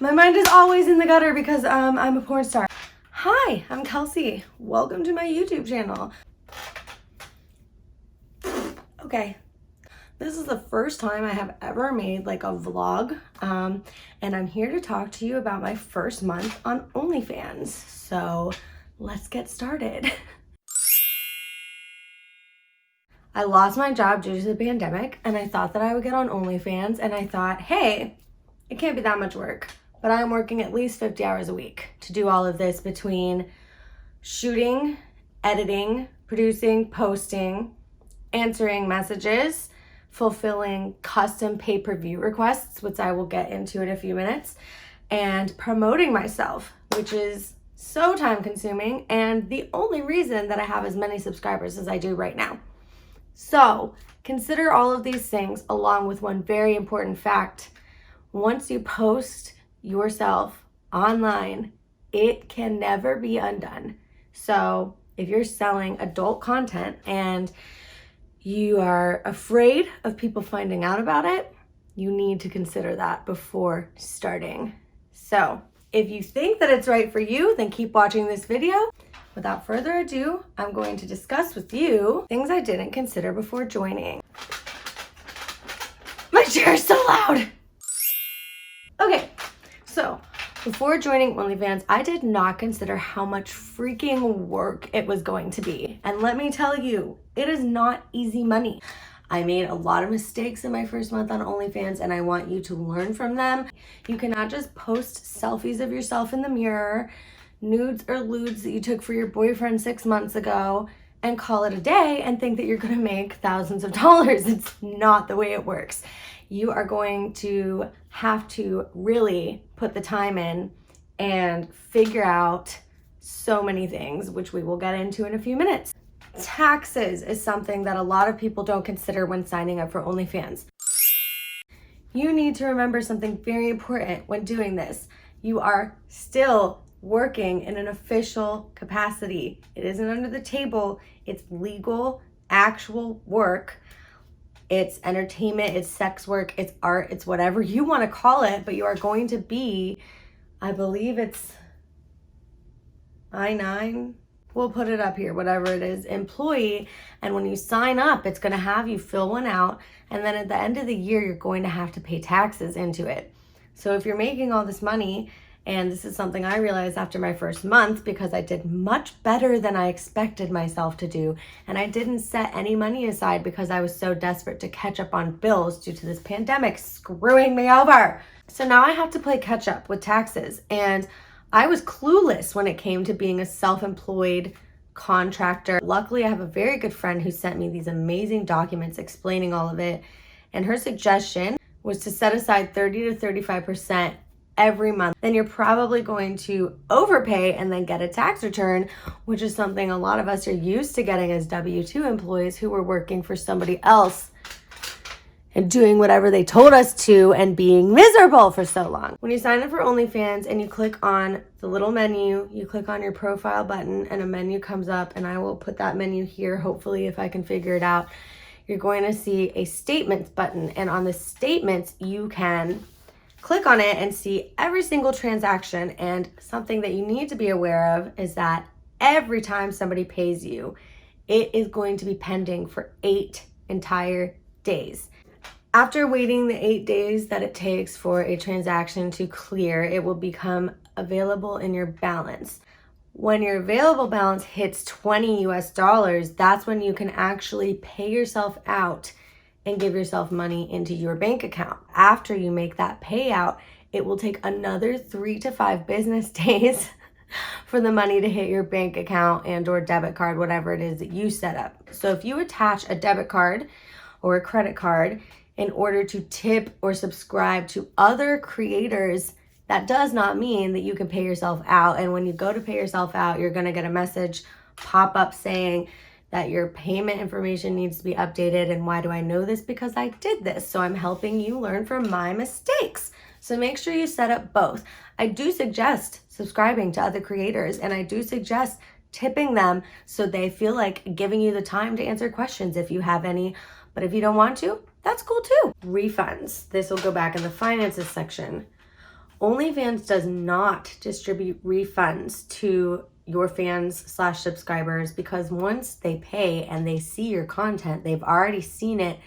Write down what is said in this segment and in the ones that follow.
My mind is always in the gutter because I'm a porn star. Hi, I'm Kelsey. Welcome to my YouTube channel. Okay, this is the first time I have ever made like a vlog, and I'm here to talk to you about my first month on OnlyFans. So let's get started. I lost my job due to the pandemic, and I thought that I would get on OnlyFans, and I thought, hey, it can't be that much work, but I'm working at least 50 hours a week to do all of this between shooting, editing, producing, posting, answering messages, fulfilling custom pay-per-view requests, which I will get into in a few minutes, and promoting myself, which is so time-consuming and the only reason that I have as many subscribers as I do right now. So consider all of these things along with one very important fact. Once you post yourself online, it can never be undone. So if you're selling adult content and you are afraid of people finding out about it, you need to consider that before starting. So if you think that it's right for you, then keep watching this video. Without further ado, I'm going to discuss with you things I didn't consider before joining. My chair is so loud. Okay, so before joining OnlyFans, I did not consider how much freaking work it was going to be. And let me tell you, it is not easy money. I made a lot of mistakes in my first month on OnlyFans, and I want you to learn from them. You cannot just post selfies of yourself in the mirror, nudes or lewds that you took for your boyfriend 6 months ago, and call it a day and think that you're gonna make thousands of dollars. It's not the way it works. You are going to have to really put the time in and figure out so many things, which we will get into in a few minutes. Taxes is something that a lot of people don't consider when signing up for OnlyFans. You need to remember something very important when doing this. You are still working in an official capacity. It isn't under the table. It's legal, actual work. It's entertainment, it's sex work, it's art, it's whatever you want to call it, but you are going to be, I believe it's I-9, we'll put it up here, whatever it is, employee. And when you sign up, it's going to have you fill one out. And then at the end of the year, you're going to have to pay taxes into it. So if you're making all this money, and this is something I realized after my first month because I did much better than I expected myself to do. And I didn't set any money aside because I was so desperate to catch up on bills due to this pandemic screwing me over. So now I have to play catch up with taxes. And I was clueless when it came to being a self-employed contractor. Luckily, I have a very good friend who sent me these amazing documents explaining all of it. And her suggestion was to set aside 30 to 35% every month. Then you're probably going to overpay and then get a tax return, which is something a lot of us are used to getting as W-2 employees who were working for somebody else and doing whatever they told us to and being miserable for so long. When you sign up for OnlyFans and you click on the little menu, you click on your profile button and a menu comes up, and I will put that menu here, hopefully, if I can figure it out. You're going to see a statements button, and on the statements, you can click on it and see every single transaction. And something that you need to be aware of is that every time somebody pays you, it is going to be pending for 8 entire days. After waiting the 8 days that it takes for a transaction to clear, it will become available in your balance. When your available balance hits $20 US, that's when you can actually pay yourself out and give yourself money into your bank account. After you make that payout, it will take another 3 to 5 business days for the money to hit your bank account and or debit card, whatever it is that you set up. So if you attach a debit card or a credit card in order to tip or subscribe to other creators, that does not mean that you can pay yourself out. And when you go to pay yourself out, you're gonna get a message pop up saying that your payment information needs to be updated. And why do I know this? Because I did this. So I'm helping you learn from my mistakes. So make sure you set up both. I do suggest subscribing to other creators, and I do suggest tipping them so they feel like giving you the time to answer questions if you have any. But if you don't want to, that's cool too. Refunds. This will go back in the finances section. OnlyFans does not distribute refunds to your fans/subscribers because once they pay and they see your content, they've already seen it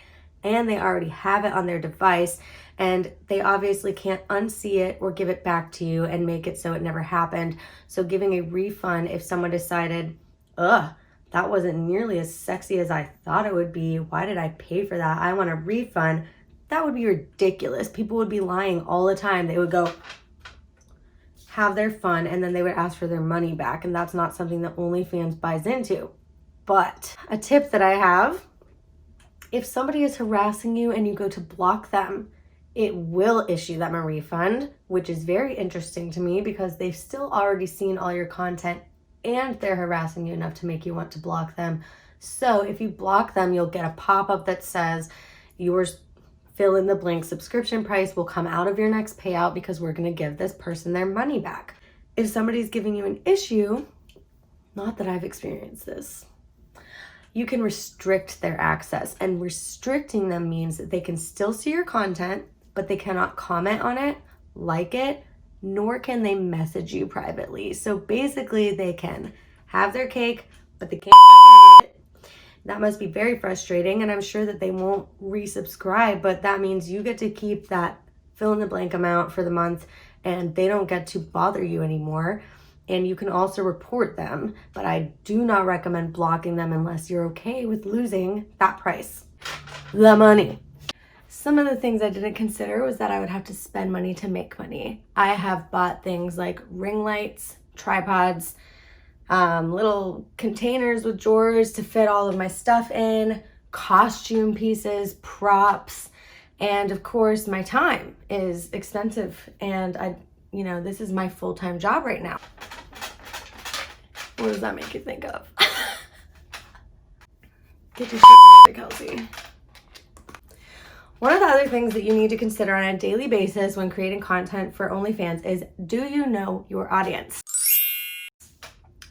and they already have it on their device, and they obviously can't unsee it or give it back to you and make it so it never happened. So giving a refund, if someone decided, that wasn't nearly as sexy as I thought it would be, why did I pay for that? I want a refund. That would be ridiculous. People would be lying all the time. They would go have their fun and then they would ask for their money back, and that's not something that OnlyFans buys into. But a tip that I have, if somebody is harassing you and you go to block them, it will issue them a refund, which is very interesting to me because they've still already seen all your content and they're harassing you enough to make you want to block them. So if you block them, you'll get a pop-up that says yours fill in the blank subscription price will come out of your next payout because we're going to give this person their money back. If somebody's giving you an issue, not that I've experienced this, you can restrict their access, and restricting them means that they can still see your content, but they cannot comment on it, like it, nor can they message you privately. So basically they can have their cake, but they can't eat it. That must be very frustrating, and I'm sure that they won't resubscribe, but that means you get to keep that fill in the blank amount for the month and they don't get to bother you anymore. And you can also report them, but I do not recommend blocking them unless you're okay with losing that price, the money. Some of the things I didn't consider was that I would have to spend money to make money. I have bought things like ring lights, tripods, little containers with drawers to fit all of my stuff in, costume pieces, props, and of course my time is expensive, and this is my full-time job right now. What does that make you think of? Get your shit together, Kelsey. One of the other things that you need to consider on a daily basis when creating content for OnlyFans is, do you know your audience?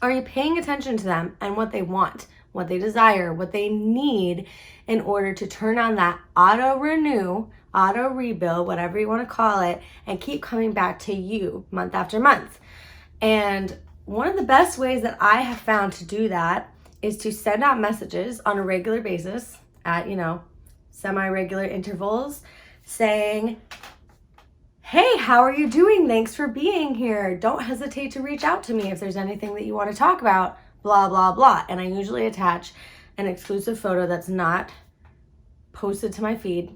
Are you paying attention to them and what they want, what they desire, what they need in order to turn on that auto renew, auto rebill, whatever you want to call it, and keep coming back to you month after month? And one of the best ways that I have found to do that is to send out messages on a regular basis at, semi-regular intervals saying, hey, how are you doing? Thanks for being here. Don't hesitate to reach out to me if there's anything that you want to talk about, blah, blah, blah. And I usually attach an exclusive photo that's not posted to my feed,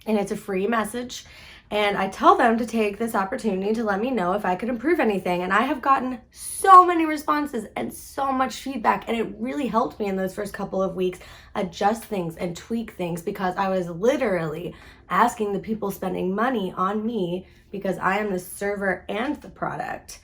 and it's a free message. And I tell them to take this opportunity to let me know if I could improve anything. And I have gotten so many responses and so much feedback. And it really helped me in those first couple of weeks adjust things and tweak things, because I was literally asking the people spending money on me, because I am the server and the product,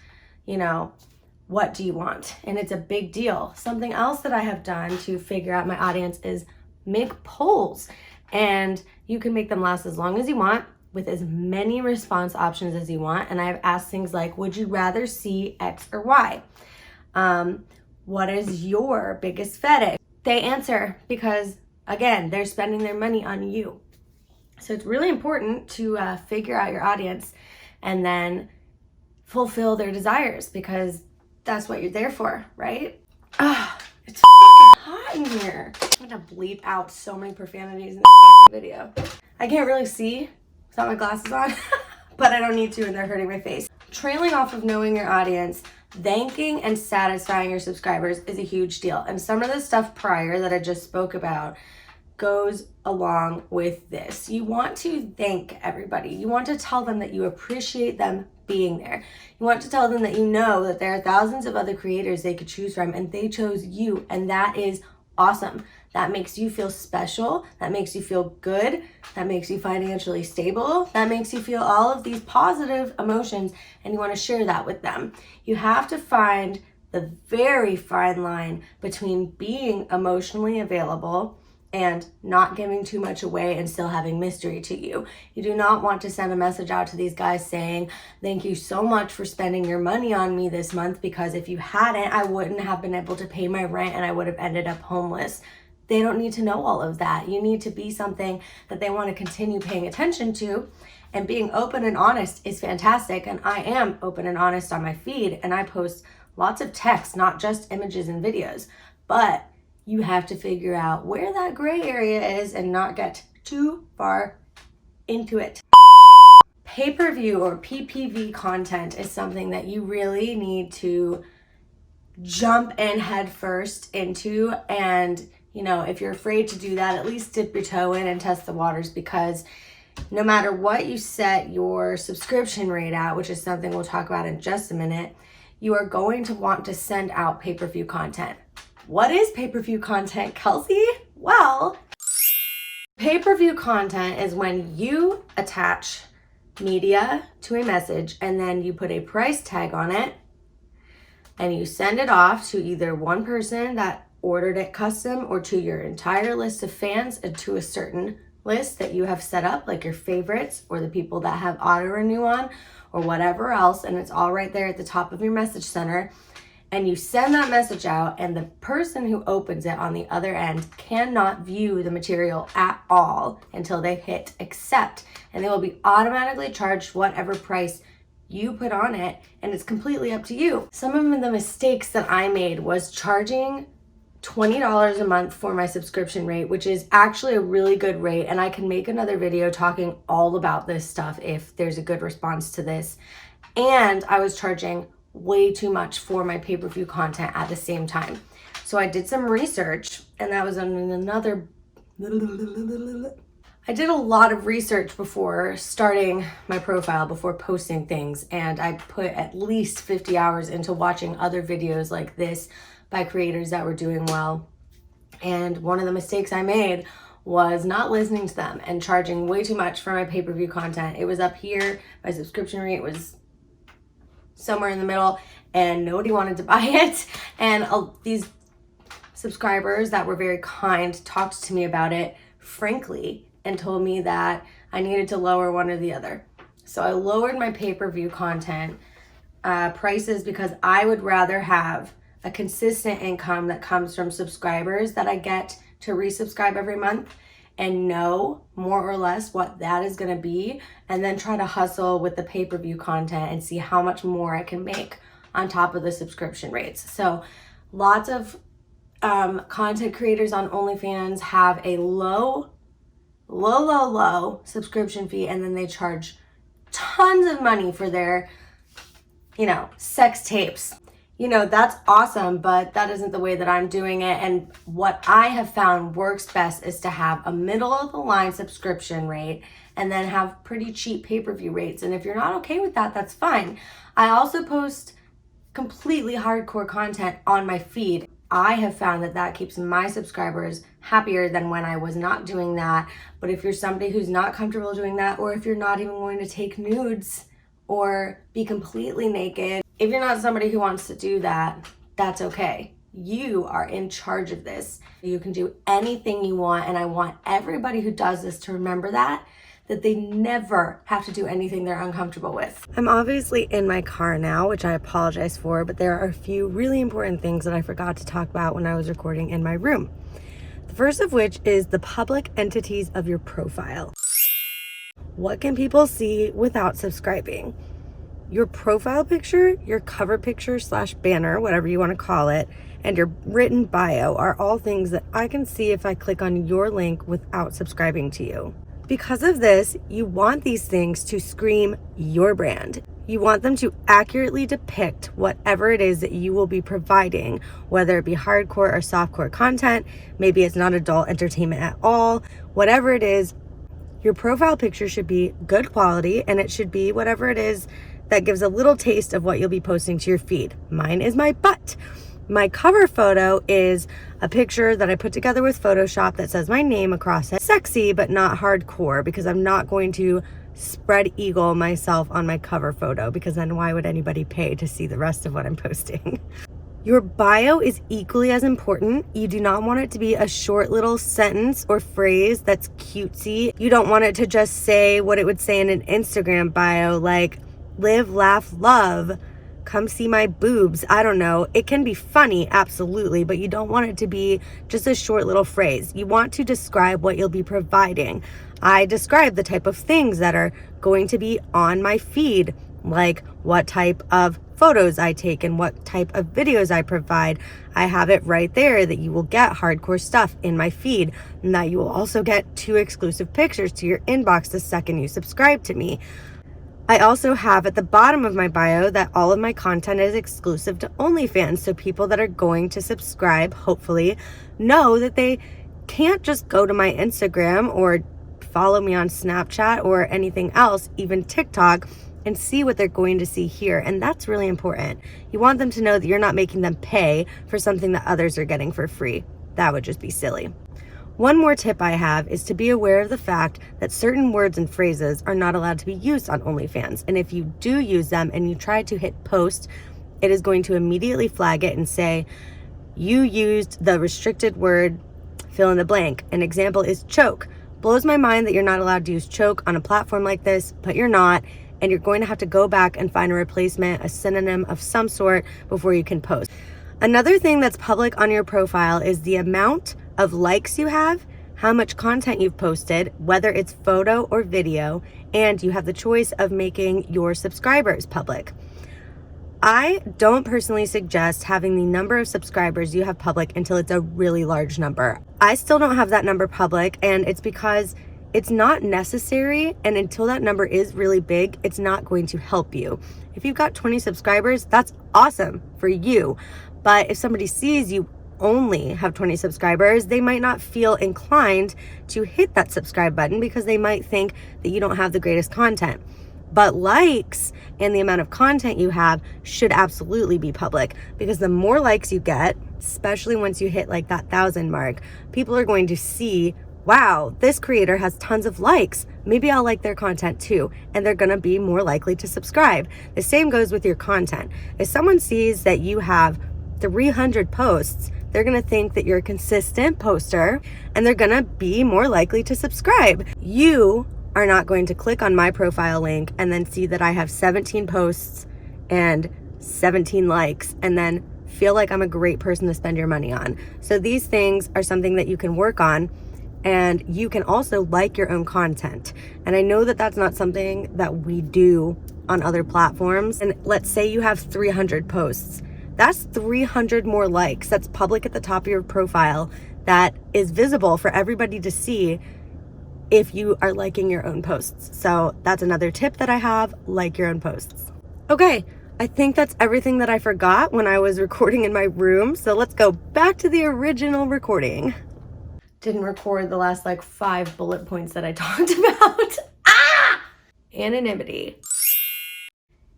what do you want? And it's a big deal. Something else that I have done to figure out my audience is make polls. And you can make them last as long as you want, with as many response options as you want. And I've asked things like, would you rather see X or Y? What is your biggest fetish? They answer because, again, they're spending their money on you. So it's really important to figure out your audience and then fulfill their desires, because that's what you're there for, right? It's hot in here. I'm gonna bleep out so many profanities in this video. I can't really see without my glasses on, but I don't need to, and they're hurting my face. Trailing off of knowing your audience, thanking and satisfying your subscribers is a huge deal. And some of the stuff prior that I just spoke about goes along with this. You want to thank everybody. You want to tell them that you appreciate them being there. You want to tell them that you know that there are thousands of other creators they could choose from, and they chose you, and that is awesome. That makes you feel special. That makes you feel good. That makes you financially stable. That makes you feel all of these positive emotions, and you want to share that with them. You have to find the very fine line between being emotionally available and not giving too much away and still having mystery to you. You do not want to send a message out to these guys saying, thank you so much for spending your money on me this month, because if you hadn't, I wouldn't have been able to pay my rent and I would have ended up homeless. They don't need to know all of that. You need to be something that they want to continue paying attention to. And being open and honest is fantastic. And I am open and honest on my feed, and I post lots of text, not just images and videos. But you have to figure out where that gray area is and not get too far into it. Pay-per-view or PPV content is something that you really need to jump in head first into. And if you're afraid to do that, at least dip your toe in and test the waters, because no matter what you set your subscription rate at, which is something we'll talk about in just a minute, you are going to want to send out pay-per-view content. What is pay-per-view content, Kelsey? Well, pay-per-view content is when you attach media to a message and then you put a price tag on it and you send it off to either one person that ordered it custom or to your entire list of fans and to a certain list that you have set up, like your favorites or the people that have auto renew on or whatever else, and it's all right there at the top of your message center. And you send that message out, and the person who opens it on the other end cannot view the material at all until they hit accept, and they will be automatically charged whatever price you put on it, and it's completely up to you. Some of the mistakes that I made was charging $20 a month for my subscription rate, which is actually a really good rate, and I can make another video talking all about this stuff if there's a good response to this. And I was charging way too much for my pay-per-view content at the same time. So I did some research, and that was on another... I did a lot of research before starting my profile, before posting things, and I put at least 50 hours into watching other videos like this by creators that were doing well. And one of the mistakes I made was not listening to them and charging way too much for my pay-per-view content. It was up here, my subscription rate was somewhere in the middle, and nobody wanted to buy it. And these subscribers that were very kind talked to me about it frankly and told me that I needed to lower one or the other. So I lowered my pay-per-view content prices because I would rather have a consistent income that comes from subscribers that I get to resubscribe every month and know more or less what that is going to be, and then try to hustle with the pay-per-view content and see how much more I can make on top of the subscription rates. So lots of content creators on OnlyFans have a low subscription fee, and then they charge tons of money for their, sex tapes. That's awesome, but that isn't the way that I'm doing it. And what I have found works best is to have a middle of the line subscription rate and then have pretty cheap pay-per-view rates. And if you're not okay with that, that's fine. I also post completely hardcore content on my feed. I have found that that keeps my subscribers happier than when I was not doing that. But if you're somebody who's not comfortable doing that, or if you're not even going to take nudes or be completely naked, if you're not somebody who wants to do that, that's okay. You are in charge of this. You can do anything you want, and I want everybody who does this to remember that they never have to do anything they're uncomfortable with. I'm obviously in my car now, which I apologize for, but there are a few really important things that I forgot to talk about when I was recording in my room. The first of which is the public entities of your profile. What can people see without subscribing? Your profile picture, your cover picture / banner, whatever you want to call it, and your written bio are all things that I can see if I click on your link without subscribing to you. Because of this, you want these things to scream your brand. You want them to accurately depict whatever it is that you will be providing, whether it be hardcore or softcore content. Maybe it's not adult entertainment at all. Whatever it is, your profile picture should be good quality, and it should be whatever it is that gives a little taste of what you'll be posting to your feed. Mine is my butt. My cover photo is a picture that I put together with Photoshop that says my name across it. Sexy, but not hardcore, because I'm not going to spread eagle myself on my cover photo, because then why would anybody pay to see the rest of what I'm posting? Your bio is equally as important. You do not want it to be a short little sentence or phrase that's cutesy. You don't want it to just say what it would say in an Instagram bio, like live, laugh, love, come see my boobs. I don't know. It can be funny, absolutely, but you don't want it to be just a short little phrase. You want to describe what you'll be providing. I describe the type of things that are going to be on my feed, like what type of photos I take and what type of videos I provide. I have it right there that you will get hardcore stuff in my feed, and that you will also get 2 exclusive pictures to your inbox the second you subscribe to me. I also have at the bottom of my bio that all of my content is exclusive to OnlyFans, so people that are going to subscribe, hopefully, know that they can't just go to my Instagram or follow me on Snapchat or anything else, even TikTok, and see what they're going to see here. And that's really important. You want them to know that you're not making them pay for something that others are getting for free. That would just be silly. One more tip I have is to be aware of the fact that certain words and phrases are not allowed to be used on OnlyFans. And if you do use them and you try to hit post, it is going to immediately flag it and say, you used the restricted word, fill in the blank. An example is choke. Blows my mind that you're not allowed to use choke on a platform like this, but you're not. And you're going to have to go back and find a replacement, a synonym of some sort before you can post. Another thing that's public on your profile is the amount of likes you have, how much content you've posted, whether it's photo or video, and you have the choice of making your subscribers public. I don't personally suggest having the number of subscribers you have public until it's a really large number. I still don't have that number public, and it's because it's not necessary, and until that number is really big, it's not going to help you. If you've got 20 subscribers, that's awesome for you. But if somebody sees you only have 20 subscribers, they might not feel inclined to hit that subscribe button because they might think that you don't have the greatest content. But likes and the amount of content you have should absolutely be public, because the more likes you get, especially once you hit like that 1,000 mark, people are going to see, wow, this creator has tons of likes. Maybe I'll like their content too. And they're gonna be more likely to subscribe. The same goes with your content. If someone sees that you have 300 posts, they're gonna think that you're a consistent poster, and they're gonna be more likely to subscribe. You are not going to click on my profile link and then see that I have 17 posts and 17 likes and then feel like I'm a great person to spend your money on. So these things are something that you can work on. And you can also like your own content. And I know that that's not something that we do on other platforms. And let's say you have 300 posts. That's 300 more likes. That's public at the top of your profile. That is visible for everybody to see if you are liking your own posts. So that's another tip that I have, like your own posts. Okay, I think that's everything that I forgot when I was recording in my room. So let's go back to the original recording. Didn't record the last like 5 bullet points that I talked about. Anonymity.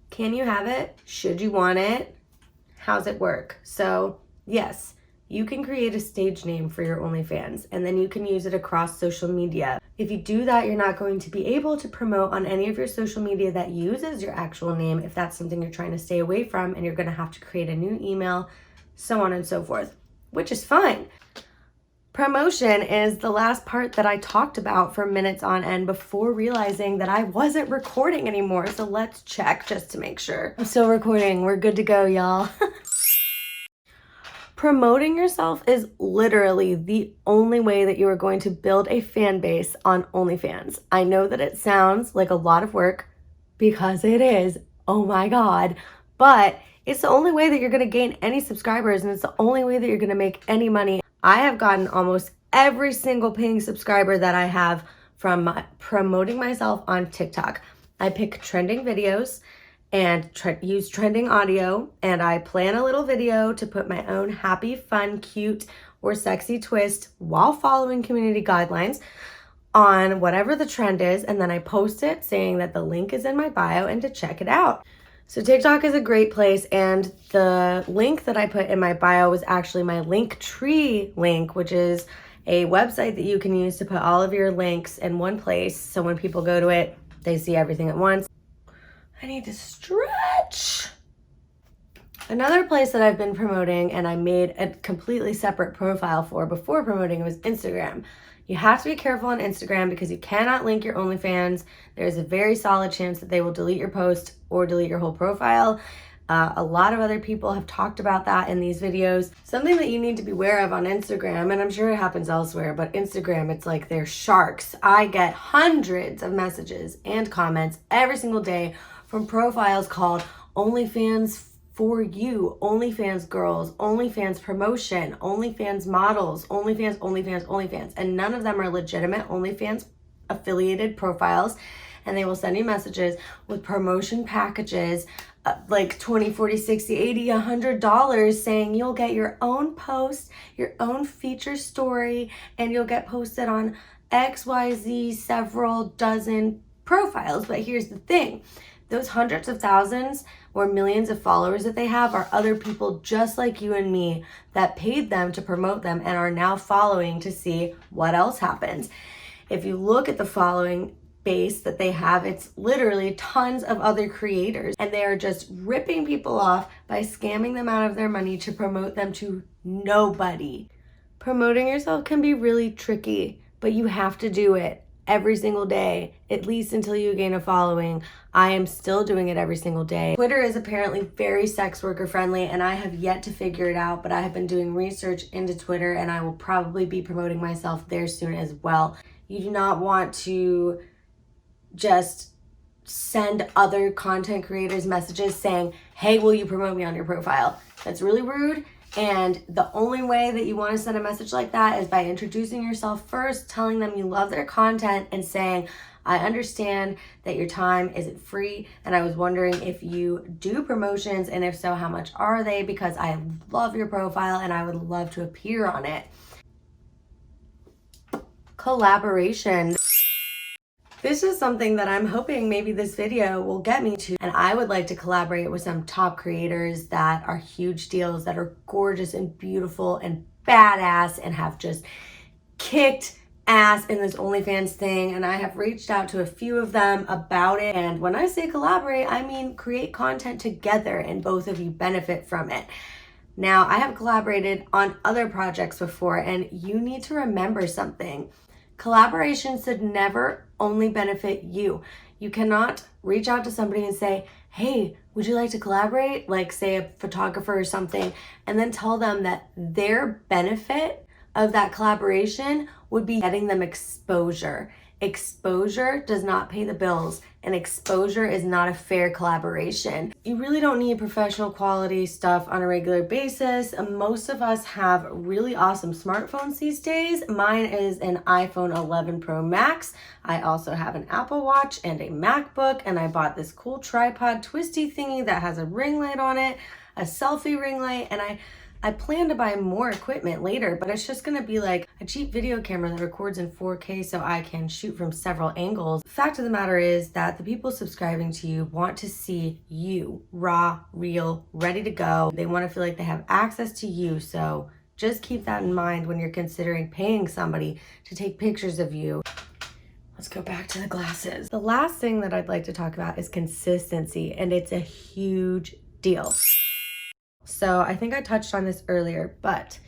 Can you have it? Should you want it? How's it work? So yes, you can create a stage name for your OnlyFans, and then you can use it across social media. If you do that, you're not going to be able to promote on any of your social media that uses your actual name if that's something you're trying to stay away from, and you're gonna have to create a new email, so on and so forth, which is fine. Promotion is the last part that I talked about for minutes on end before realizing that I wasn't recording anymore. So let's check just to make sure. I'm still recording. We're good to go, y'all. Promoting yourself is literally the only way that you are going to build a fan base on OnlyFans. I know that it sounds like a lot of work, because it is. Oh my God. But it's the only way that you're going to gain any subscribers, and it's the only way that you're going to make any money. I have gotten almost every single paying subscriber that I have from promoting myself on TikTok. I pick trending videos and use trending audio, and I plan a little video to put my own happy, fun, cute, or sexy twist while following community guidelines on whatever the trend is, and then I post it saying that the link is in my bio and to check it out. So TikTok is a great place, and the link that I put in my bio was actually my Linktree link, which is a website that you can use to put all of your links in one place. So when people go to it, they see everything at once. I need to stretch. Another place that I've been promoting and I made a completely separate profile for before promoting was Instagram. You have to be careful on Instagram because you cannot link your OnlyFans. There's a very solid chance that they will delete your post or delete your whole profile. A lot of other people have talked about that in these videos. Something that you need to be aware of on Instagram, and I'm sure it happens elsewhere, but Instagram, it's like they're sharks. I get hundreds of messages and comments every single day from profiles called OnlyFans for you, OnlyFans girls, OnlyFans promotion, OnlyFans models, OnlyFans, and none of them are legitimate OnlyFans affiliated profiles, and they will send you messages with promotion packages like $20, $40, $60, $80, $100 saying you'll get your own post, your own feature story, and you'll get posted on XYZ several dozen profiles. But here's the thing, those hundreds of thousands or millions of followers that they have are other people just like you and me that paid them to promote them and are now following to see what else happens. If you look at the following base that they have, it's literally tons of other creators, and they are just ripping people off by scamming them out of their money to promote them to nobody. Promoting yourself can be really tricky, but you have to do it every single day, at least until you gain a following. I am still doing it every single day. Twitter is apparently very sex worker friendly, and I have yet to figure it out, but I have been doing research into Twitter, and I will probably be promoting myself there soon as well. You do not want to just send other content creators messages saying, hey, will you promote me on your profile? That's really rude. And the only way that you want to send a message like that is by introducing yourself first, telling them you love their content, and saying, I understand that your time isn't free, and I was wondering if you do promotions, and if so, how much are they? Because I love your profile and I would love to appear on it. Collaboration. This is something that I'm hoping maybe this video will get me to, and I would like to collaborate with some top creators that are huge deals, that are gorgeous and beautiful and badass and have just kicked ass in this OnlyFans thing. And I have reached out to a few of them about it, and when I say collaborate, I mean create content together and both of you benefit from it. Now, I have collaborated on other projects before, and you need to remember something. Collaboration should never only benefit you. You cannot reach out to somebody and say, hey, would you like to collaborate? Like, say a photographer or something, and then tell them that their benefit of that collaboration would be getting them exposure. Exposure does not pay the bills, and exposure is not a fair collaboration. You really don't need professional quality stuff on a regular basis. Most of us have really awesome smartphones these days. Mine is an iPhone 11 Pro Max. I also have an Apple Watch and a MacBook, and I bought this cool tripod twisty thingy that has a ring light on it, a selfie ring light, and I plan to buy more equipment later, but it's just gonna be like a cheap video camera that records in 4K so I can shoot from several angles. The fact of the matter is that the people subscribing to you want to see you raw, real, ready to go. They want to feel like they have access to you, so just keep that in mind when you're considering paying somebody to take pictures of you. Let's go back to the glasses. The last thing that I'd like to talk about is consistency, and it's a huge deal. So I think I touched on this earlier, but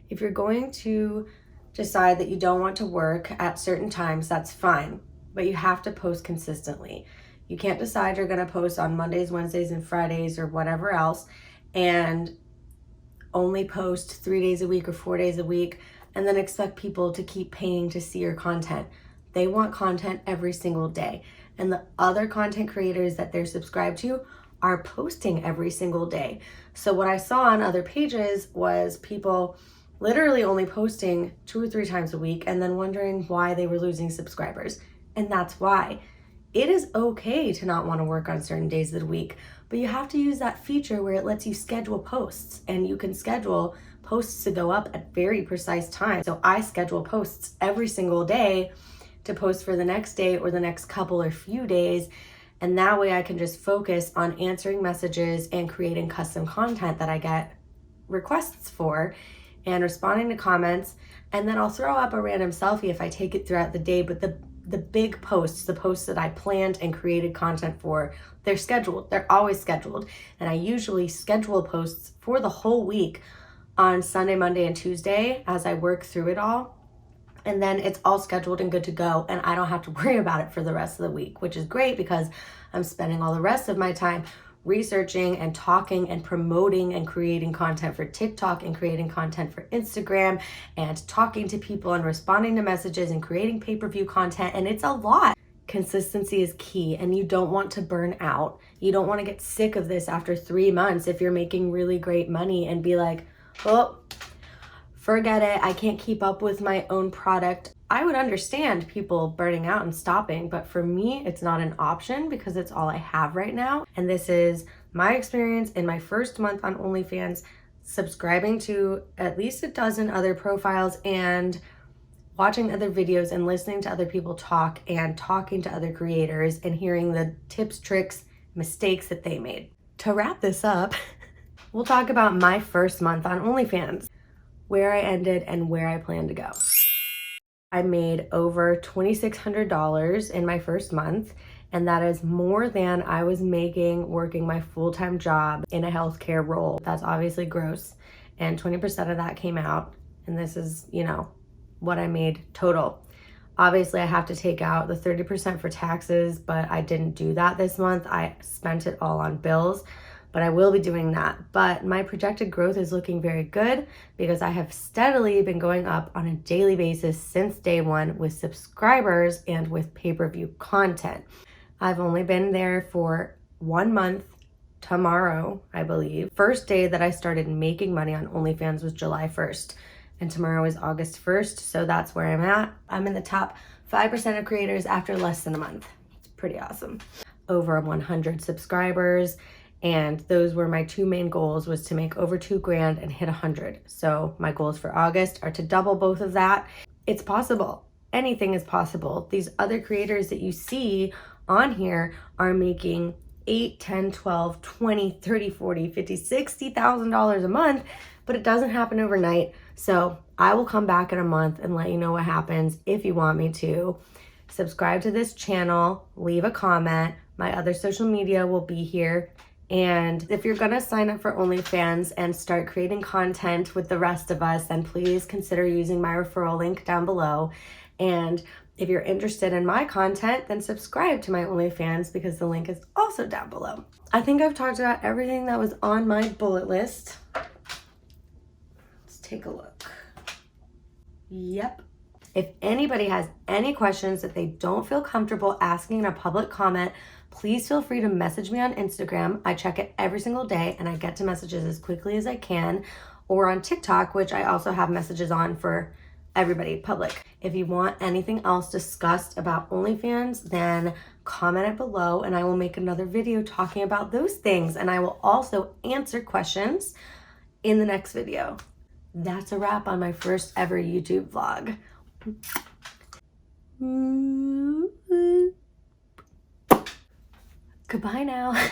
if you're going to decide that you don't want to work at certain times, that's fine, but you have to post consistently. You can't decide you're gonna post on Mondays, Wednesdays, and Fridays or whatever else and only post 3 days a week or 4 days a week and then expect people to keep paying to see your content. They want content every single day, and the other content creators that they're subscribed to are posting every single day. So what I saw on other pages was people literally only posting 2 or 3 times a week and then wondering why they were losing subscribers. And that's why. It is okay to not want to work on certain days of the week, but you have to use that feature where it lets you schedule posts, and you can schedule posts to go up at very precise times. So I schedule posts every single day to post for the next day or the next couple or few days. And that way I can just focus on answering messages and creating custom content that I get requests for and responding to comments. And then I'll throw up a random selfie if I take it throughout the day. But the big posts, the posts that I planned and created content for, they're scheduled. They're always scheduled. And I usually schedule posts for the whole week on Sunday, Monday, and Tuesday as I work through it all. And then it's all scheduled and good to go, and I don't have to worry about it for the rest of the week, which is great because I'm spending all the rest of my time researching and talking and promoting and creating content for TikTok and creating content for Instagram and talking to people and responding to messages and creating pay-per-view content, and it's a lot. Consistency is key, and you don't want to burn out. You don't want to get sick of this after 3 months if you're making really great money and be like, oh, forget it, I can't keep up with my own product. I would understand people burning out and stopping, but for me, it's not an option because it's all I have right now. And this is my experience in my first month on OnlyFans, subscribing to at least a dozen other profiles and watching other videos and listening to other people talk and talking to other creators and hearing the tips, tricks, mistakes that they made. To wrap this up, we'll talk about my first month on OnlyFans, where I ended and where I plan to go. I made over $2,600 in my first month, and that is more than I was making working my full-time job in a healthcare role. That's obviously gross, and 20% of that came out, and this is, what I made total. Obviously, I have to take out the 30% for taxes, but I didn't do that this month. I spent it all on bills, but I will be doing that. But my projected growth is looking very good because I have steadily been going up on a daily basis since day one with subscribers and with pay-per-view content. I've only been there for 1 month tomorrow, I believe. First day that I started making money on OnlyFans was July 1st, and tomorrow is August 1st, so that's where I'm at. I'm in the top 5% of creators after less than a month. It's pretty awesome. Over 100 subscribers, and those were my 2 main goals, was to make over $2,000 and hit 100. So my goals for August are to double both of that. It's possible. Anything is possible. These other creators that you see on here are making $8, $10, $12, $20, $30, $40, $50, $60,000 a month, but it doesn't happen overnight. So I will come back in a month and let you know what happens if you want me to. Subscribe to this channel, leave a comment. My other social media will be here. And if you're gonna sign up for OnlyFans and start creating content with the rest of us, then please consider using my referral link down below. And if you're interested in my content, then subscribe to my OnlyFans because the link is also down below. I think I've talked about everything that was on my bullet list. Let's take a look. Yep. If anybody has any questions that they don't feel comfortable asking in a public comment, please feel free to message me on Instagram. I check it every single day and I get to messages as quickly as I can, or on TikTok, which I also have messages on for everybody public. If you want anything else discussed about OnlyFans, then comment it below and I will make another video talking about those things, and I will also answer questions in the next video. That's a wrap on my first ever YouTube vlog. Goodbye now.